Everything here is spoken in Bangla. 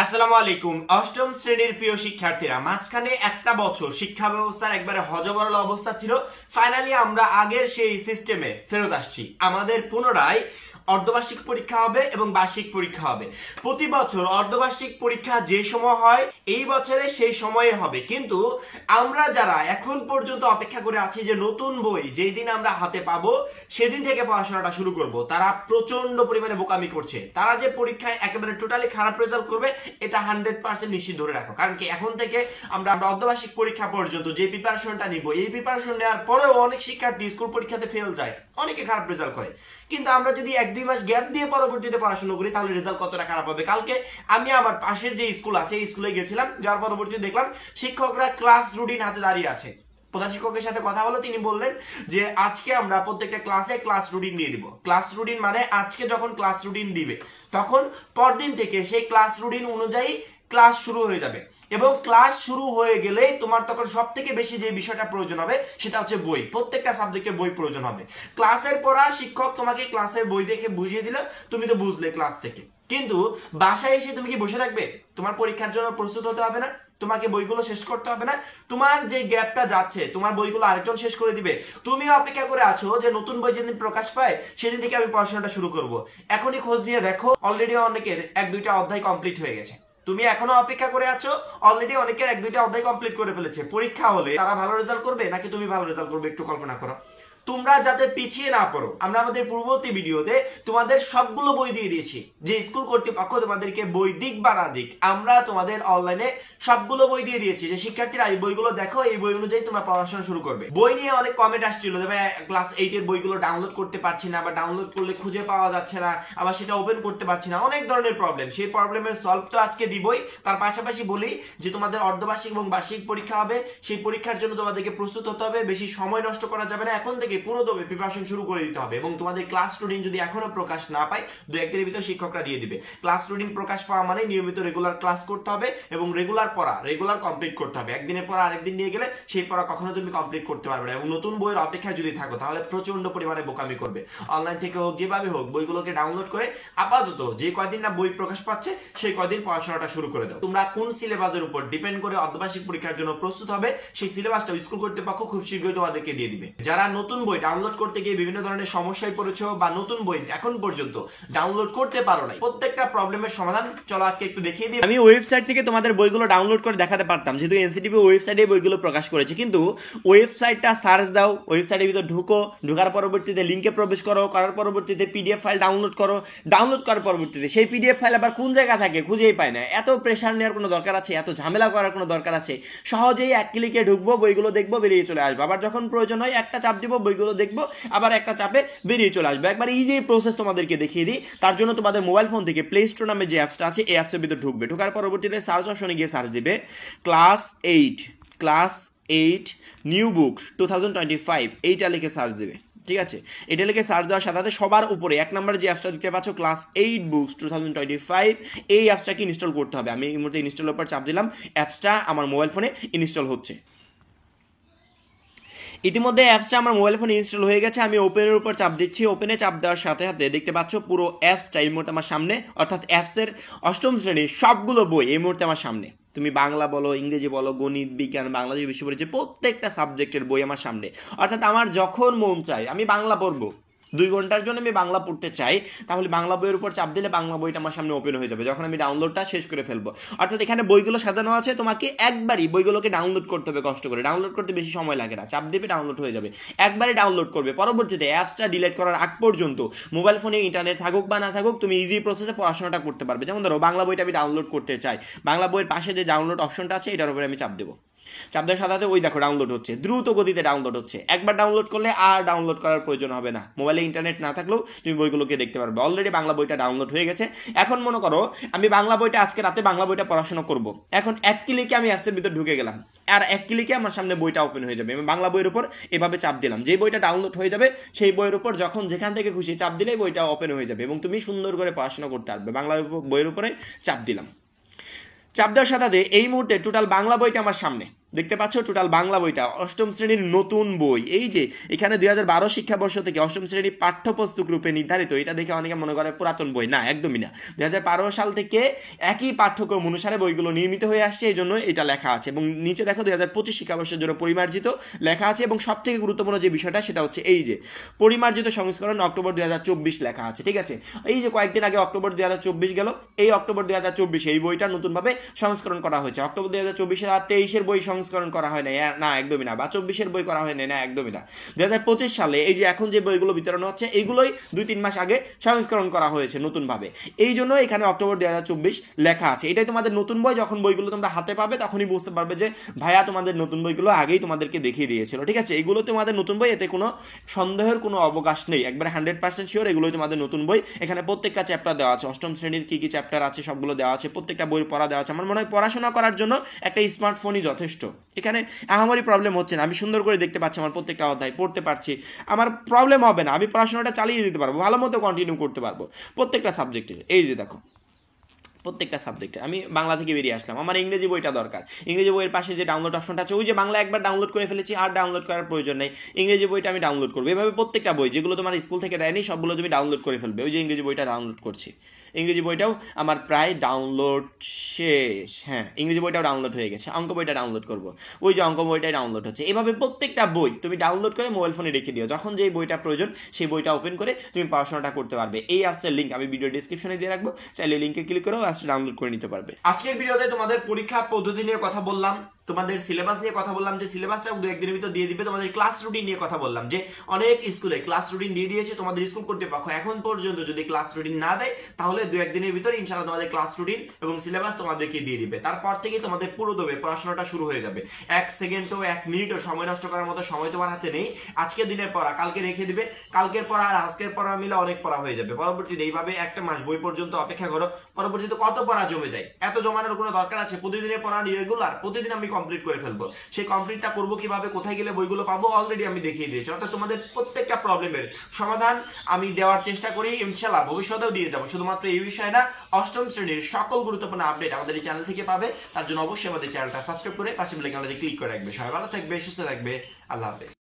আসসালামু আলাইকুম। অষ্টম শ্রেণীর প্রিয় শিক্ষার্থীরা, মাঝখানে একটা বছর শিক্ষা ব্যবস্থার একবারে হযবরল অবস্থা ছিল। ফাইনালি আমরা আগের সেই সিস্টেমে ফেরত আসছি। আমাদের পুনরায় অর্ধবার্ষিক পরীক্ষা হবে এবং বার্ষিক পরীক্ষা হবে। প্রতি বছর অর্ধবার্ষিক পরীক্ষা যে সময় হয় এই বছরে সেই সময়ে হবে, কিন্তু আমরা যারা এখন পর্যন্ত অপেক্ষা করে আছি যে নতুন বই যেই দিন আমরা হাতে পাবো সেদিন থেকে পড়াশোনাটা শুরু করব, তারা প্রচন্ড পরিমাণে বোকামি করছে। তারা যে পরীক্ষায় একেবারে টোটালি খারাপ রেজাল্ট করবে এটা 100% নিশ্চিত ধরে রাখো। কারণ কি, এখন থেকে আমরা অর্ধবার্ষিক পরীক্ষা পর্যন্ত যে প্রিপারেশনটা নিব, এই প্রিপারেশন নেওয়ার পরেও অনেক শিক্ষার্থী স্কুল পরীক্ষাতে ফেল যায়, অনেকে খারাপ রেজাল্ট করে। কিন্তু আমরা যদি 1-2 মাস গ্যাপ দিয়ে পরবর্তীতে পড়াশোনা করি তাহলে রেজাল্ট কতটা খারাপ হবে। কালকে আমি আমার পাশের যে স্কুল আছে এই স্কুলে গেছিলাম, যার পরবর্তীতে দেখলাম শিক্ষকরা ক্লাস রুটিন হাতে দাঁড়িয়ে আছে। প্রধান শিক্ষকের সাথে কথা হলো, তিনি বললেন যে আজকে আমরা প্রত্যেকটা ক্লাসে ক্লাস রুটিন দিয়ে দিব। ক্লাস রুটিন মানে আজকে যখন ক্লাস রুটিন দিবে তখন পরদিন থেকে সেই ক্লাস রুটিন অনুযায়ী ক্লাস শুরু হয়ে যাবে, এবং ক্লাস শুরু হয়ে গেলে তোমার তখন সব থেকে বেশি যে বিষয়টা প্রয়োজন হবে সেটা হচ্ছে বই। প্রত্যেকটা সাবজেক্টের বই প্রয়োজন হবে। ক্লাসের পড়া শিক্ষক তোমাকে ক্লাসের বই দেখে বুঝিয়ে দিল, তুমি তো বুঝলে ক্লাস থেকে, কিন্তু বাসায় এসে তুমি কি বসে থাকবে? তোমার পরীক্ষার জন্য প্রস্তুত হতে হবে না? তোমাকে বইগুলো শেষ করতে হবে না? তোমার যে গ্যাপটা যাচ্ছে তোমার বইগুলো আরেকজন শেষ করে দিবে, তুমি অপেক্ষা করে আছো যে নতুন বই যেদিন প্রকাশ পায় সেদিন থেকে আমি পড়াশোনাটা শুরু করব। এখনই খোঁজ নিয়ে দেখো, অলরেডি অনেকের 1-2টা অধ্যায় কমপ্লিট হয়ে গেছে। তুমি এখনো অপেক্ষা করে আছো, অলরেডি অনেকের 1-2টা অধ্যায় কমপ্লিট করে ফেলেছে। পরীক্ষা হলে তারা ভালো রেজাল্ট করবে নাকি তুমি ভালো রেজাল্ট করবে একটু কল্পনা করো। তোমরা যাতে পিছিয়ে না পড়ো, আমরা আমাদের পূর্ববর্তী ভিডিওতে তোমাদের সবগুলো বই দিয়ে দিয়েছি। যে স্কুল কর্তৃপক্ষ তোমাদেরকে বই দিক বা না দিক, আমরা তোমাদের অনলাইনে সবগুলো বই দিয়ে দিয়েছি যে শিক্ষার্থীরা এই বইগুলো দেখো, এই বই অনুযায়ী তোমরা পড়াশোনা শুরু করবে। বই নিয়ে অনেক কমেন্ট আসছিল যে ভাই ক্লাস 8 এর বইগুলো ডাউনলোড করতে পারছি না, বা ডাউনলোড করলে খুঁজে পাওয়া যাচ্ছে না, আবার সেটা ওপেন করতে পারছি না, অনেক ধরনের প্রবলেম। সেই প্রবলেমের সলভ তো আজকে দিবই। তার পাশাপাশি বলি যে তোমাদের অর্ধবার্ষিক এবং বার্ষিক পরীক্ষা হবে, সেই পরীক্ষার জন্য তোমাদেরকে প্রস্তুত হতে হবে। বেশি সময় নষ্ট করা যাবে না, এখন থেকে পুরোদমে প্রিপারেশন শুরু করে দিতে হবে। এবং তোমাদের ক্লাস রুটিন যদি এখনো প্রকাশ না পায় 2-1 দিনের ভিতর শিক্ষকরা দিয়ে দিবে। ক্লাস রুটিন প্রকাশ পাওয়া মানে নিয়মিত রেগুলার ক্লাস করতে হবে এবং রেগুলার পড়া রেগুলার কমপ্লিট করতে হবে। একদিনের পড়া আরেকদিন নিয়ে গেলে সেই পড়া কখনো তুমি কমপ্লিট করতে পারবে না, এবং নতুন বইয়ের অপেক্ষায় যদি থাকো তাহলে প্রচন্ড পরিমাণে বোকামি করবে। অনলাইন থেকে হোক, যেভাবে হোক, বইগুলোকে ডাউনলোড করে আপাতত যে কয়দিন না বই প্রকাশ পাচ্ছে সেই কয়দিন পড়াশোনাটা শুরু করে দাও। তোমরা কোন সিলেবাসের উপর ডিপেন্ড করে অর্ধবার্ষিক পরীক্ষার জন্য প্রস্তুত হবে সেই সিলেবাসটা স্কুল কর্তৃপক্ষ খুব শীঘ্রই তোমাদেরকে দিয়ে দিবে। যারা নতুন বই ডাউনলোড করতে গিয়ে বিভিন্ন ধরনের সমস্যায় পড়েছো বা নতুন বই এখন পর্যন্ত ডাউনলোড করতে পারো নাই, প্রত্যেকটা প্রবলেমের সমাধান চলো আজকে একটু দেখিয়ে দিই। আমি ওয়েবসাইট থেকে তোমাদের বইগুলো ডাউনলোড করে দেখাতে পারতাম, যেহেতু এনসিটিভি ওয়েবসাইটে বইগুলো প্রকাশ করেছে, কিন্তু ওয়েবসাইটটা সার্চ দাও, ওয়েবসাইটের ভিতর ঢুকো, ঢোকার পরবর্তীতে লিঙ্কে প্রবেশ করো, করার পরবর্তীতে পিডিএফ ফাইল ডাউনলোড করো, ডাউনলোড করার পরবর্তীতে সেই পিডিএফ ফাইল আবার কোন জায়গা থাকে খুঁজেই পায় না। এত প্রেশার নেওয়ার কোনো দরকার আছে? এত ঝামেলা করার কোনো দরকার আছে? সহজেই 1 ক্লিকে ঢুকবো, বইগুলো দেখবো, বেরিয়ে চলে আসবো। আবার যখন প্রয়োজন হয় একটা চাপ দিব, বইগুলো দেখবো, আবার একটা চাপে বেরিয়ে চলে আসবে। একবার ইজি প্রসেস তোমাদেরকে দেখিয়ে দিই। তার জন্য তোমাদের মোবাইল ফোন থেকে প্লে স্টোর নামে যে অ্যাপসটা আছে এই অ্যাপসের ভিতর ঢুকবে। ঢোকার পরবর্তীতে সার্চ অপশনে গিয়ে সার্চ দিবে ক্লাস 8 নিউ বুক 2025, এইটা লিখে সার্চ দিবে। ঠিক আছে, এটা লিখে সার্চ দেওয়ার সাথে সাথে সবার উপরে 1 নম্বরে যে অ্যাপসটা দেখতে পাচ্ছ ক্লাস 8 বুকস 2025, এই অ্যাপসটাকে ইনস্টল করতে হবে। আমি এই মুহূর্তে ইনস্টলের উপর চাপ দিলাম, অ্যাপসটা আমার মোবাইল ফোনে ইনস্টল হচ্ছে। ইতিমধ্যে অ্যাপসটা আমার মোবাইল ফোনে ইনস্টল হয়ে গেছে। আমি ওপেনের উপর চাপ দিচ্ছি। ওপেনে চাপ দেওয়ার সাথে সাথে দেখতে পাচ্ছ পুরো অ্যাপসটা এই মুহূর্তে আমার সামনে, অর্থাৎ অ্যাপসের অষ্টম শ্রেণীর সবগুলো বই এই মুহূর্তে আমার সামনে। তুমি বাংলা বলো, ইংরেজি বলো, গণিত, বিজ্ঞান, বাংলাদেশ বিশ্ব পরিচয়, প্রত্যেকটা সাবজেক্টের বই আমার সামনে। অর্থাৎ আমার যখন মন চায় আমি বাংলা পড়বো, 2 ঘন্টার জন্য আমি বাংলা পড়তে চাই, তাহলে বাংলা বইয়ের উপর চাপ দিলে বাংলা বইটা আমার সামনে ওপেন হয়ে যাবে যখন আমি ডাউনলোডটা শেষ করে ফেলবো। অর্থাৎ এখানে বইগুলো সাজানো আছে, তোমাকে একবারই বইগুলোকে ডাউনলোড করতে হবে কষ্ট করে। ডাউনলোড করতে বেশি সময় লাগে না, চাপ দিবে ডাউনলোড হয়ে যাবে। একবারে ডাউনলোড করবে, পরবর্তীতে অ্যাপসটা ডিলিট করার আগ পর্যন্ত মোবাইল ফোনে ইন্টারনেট থাকুক বা না থাকুক তুমি ইজি প্রসেসে পড়াশোনাটা করতে পারবে। যেমন ধরো বাংলা বইটা আমি ডাউনলোড করতে চাই, বাংলা বইয়ের পাশে যে ডাউনলোড অপশনটা আছে এটার উপরে আমি চাপ দেবো। চাপ দেওয়ার সাথে সাথে ওই দেখো ডাউনলোড হচ্ছে, দ্রুত গতিতে ডাউনলোড হচ্ছে। একবার ডাউনলোড করলে আর ডাউনলোড করার প্রয়োজন হবে না। মোবাইলে ইন্টারনেট না থাকলেও তুমি বইগুলোকে দেখতে পারবে। অলরেডি বাংলা বইটা ডাউনলোড হয়ে গেছে। এখন মনে করো আমি বাংলা বইটা আজকে রাতে বাংলা বইটা পড়াশোনা করব। এখন 1 ক্লিকে আমি অ্যাপসের ভিতর ঢুকে গেলাম, আর 1 ক্লিকে আমার সামনে বইটা ওপেন হয়ে যাবে। আমি বাংলা বইয়ের উপর এভাবে চাপ দিলাম, যে বইটা ডাউনলোড হয়ে যাবে সেই বইয়ের উপর যখন যেখান থেকে খুশি চাপ দিলেই বইটা ওপেন হয়ে যাবে এবং তুমি সুন্দর করে পড়াশোনা করতে পারবে। বাংলা বইয়ের উপরে চাপ দিলাম, চাপ দেওয়ার সাথে এই মুহূর্তে টোটাল বাংলা বইটা আমার সামনে। দেখতে পাচ্ছ টোটাল বাংলা বইটা অষ্টম শ্রেণীর নতুন বই, এই যে এখানে 2012 শিক্ষাবর্ষ থেকে অষ্টম শ্রেণীর পাঠ্যপুস্তক রূপে নির্ধারিত। এটা দেখে অনেকে মনে করে পুরাতন বই, না একদমই না। 2012 সাল থেকে একই পাঠ্যক্রম অনুসারে বইগুলো নির্মিত হয়ে আসছে, এই জন্য এটা লেখা আছে। এবং নিচে দেখো 2025 শিক্ষাবর্ষের জন্য পরিমার্জিত লেখা আছে। এবং সব থেকে গুরুত্বপূর্ণ যে বিষয়টা সেটা হচ্ছে এই যে পরিমার্জিত সংস্করণ অক্টোবর 2024 লেখা আছে, ঠিক আছে। এই যে কয়েকদিন আগে অক্টোবর 2024 গেল, এই অক্টোবর 2024 এই বইটা নতুনভাবে সংস্করণ করা হয়েছে। অক্টোবর 2024 আর 23-এর বই সংস্করণ করা হয় না একদমই না, বা 24-এর বই করা হয় না একদমই না। 2025 সালে এই যে এখন যে বইগুলো বিতরণ হচ্ছে এইগুলোই 2-3 মাস আগে সংস্করণ করা হয়েছে নতুনভাবে, এই জন্য এখানে অক্টোবর 2024 লেখা আছে। এটাই তোমাদের নতুন বই। যখন বইগুলো তোমরা হাতে পাবে তখনই বুঝতে পারবে যে ভাইয়া তোমাদের নতুন বইগুলো আগেই তোমাদেরকে দেখিয়ে দিয়েছিল, ঠিক আছে। এইগুলো তোমাদের নতুন বই, এতে কোনো সন্দেহের কোনো অবকাশ নেই, একবারে 100% শিওর এগুলোই তোমাদের নতুন বই। এখানে প্রত্যেকটা চ্যাপ্টার দেওয়া আছে, অষ্টম শ্রেণীর কি কি চ্যাপ্টার আছে সবগুলো দেওয়া আছে, প্রত্যেকটা বই পড়া দেওয়া আছে। আমার মনে হয় পড়াশোনা করার জন্য একটা স্মার্টফোনই যথেষ্ট। এখানে আমারই প্রবলেম হচ্ছে না, আমি সুন্দর করে দেখতে পাচ্ছি, আমার প্রত্যেকটা অধ্যায় পড়তে পারছি, আমার প্রবলেম হবে না, আমি পড়াশোনাটা চালিয়ে দিতে পারবো, ভালো মতো কন্টিনিউ করতে পারবো প্রত্যেকটা সাবজেক্টের। এই যে দেখো প্রত্যেকটা সাবজেক্টে আমি বাংলা থেকে বেরিয়ে আসলাম, আমার ইংরেজি বইটা দরকার। ইংরেজি বইয়ের পাশে যে ডাউনলোড অপশনটা আছে, ওই যে বাংলা একবার ডাউনলোড করে ফেলেছি, আর ডাউনলোড করার প্রয়োজন নেই, ইংরেজি বইটা আমি ডাউনলোড করবো। এভাবে প্রত্যেকটা বই যেগুলো তোমার স্কুল থেকে দেয়নি সবগুলো তুমি ডাউনলোড করে ফেলবে। ওই যে ইংরেজি বইটা ডাউনলোড করছি, ইংরেজি বইটাও আমার প্রায় ডাউনলোড শেষ। হ্যাঁ, ইংরেজি বইটাও ডাউনলোড হয়ে গেছে। অঙ্ক বইটা ডাউনলোড করবো, ওই যে অঙ্ক বইটাই ডাউনলোড হচ্ছে। এভাবে প্রত্যেকটা বই তুমি ডাউনলোড করে মোবাইল ফোনে রেখে দিও, যখন যেই বইটা প্রয়োজন সেই বইটা ওপেন করে তুমি পড়াশোনাটা করতে পারবে। এই অ্যাপসের লিঙ্ক আমি ভিডিও ডিসক্রিপশনে দিয়ে রাখবো, চাইলে লিঙ্কে ক্লিক করেও অ্যাপসটা ডাউনলোড করে নিতে পারবে। আজকের ভিডিওতে তোমাদের পরীক্ষা পদ্ধতি নিয়ে কথা বললাম, তোমাদের সিলেবাস নিয়ে কথা বললাম, যে সিলেবাসটা 2-1 দিনের ভিতর দিয়ে দিবে। তোমাদের ক্লাস রুটিন নিয়ে কথা বললাম, যে অনেক স্কুলে ক্লাস রুটিন দিয়ে দিয়েছে তোমাদের স্কুল কর্তৃপক্ষ, এখন পর্যন্ত যদি ক্লাস রুটিন না দেয় তাহলে 2-1 দিনের ভিতর ইনশাআল্লাহ তোমাদের ক্লাস রুটিন এবং সিলেবাস তোমাদেরকে দিয়ে দিবে। তারপর থেকে তোমাদের পুরো দমে পড়াশোনাটা শুরু হয়ে যাবে। 1 সেকেন্ডও 1 মিনিটও সময় নষ্ট করার মতো সময় তোমার হাতে নেই। আজকের দিনের পড়া কালকে রেখে দিবে, কালকের পড়া আর আজকের পড়া মিলে অনেক পড়া হয়ে যাবে। পরবর্তীতে এইভাবে একটা মাস বই পর্যন্ত অপেক্ষা করো, পরবর্তীতে কত পড়া জমে যায়। এত জমানোর কোনো দরকার আছে? প্রতিদিনের পড়া রেগুলার, প্রতিদিন আমি কমপ্লিট করে ফেলবো। সেই কমপ্লিটটা করবো কিভাবে, কোথায় গেলে বইগুলো পাবো, অলরেডি আমি দেখিয়ে দিয়েছি। অর্থাৎ তোমাদের প্রত্যেকটা প্রবলেমের সমাধান আমি দেওয়ার চেষ্টা করি, ইনশাআল্লাহ ভবিষ্যতেও দিয়ে যাবো। শুধুমাত্র এই বিষয় না, অষ্টম শ্রেণীর সকল গুরুত্বপূর্ণ আপডেট আমাদের এই চ্যানেল থেকে পাবে। তার জন্য অবশ্যই আমাদের চ্যানেলটা সাবস্ক্রাইব করে পাশে বেল আইকনটাতে ক্লিক করে রাখবে। সবাই ভালো থাকবে, সুস্থ থাকবে, আল্লাহ হাফেজ।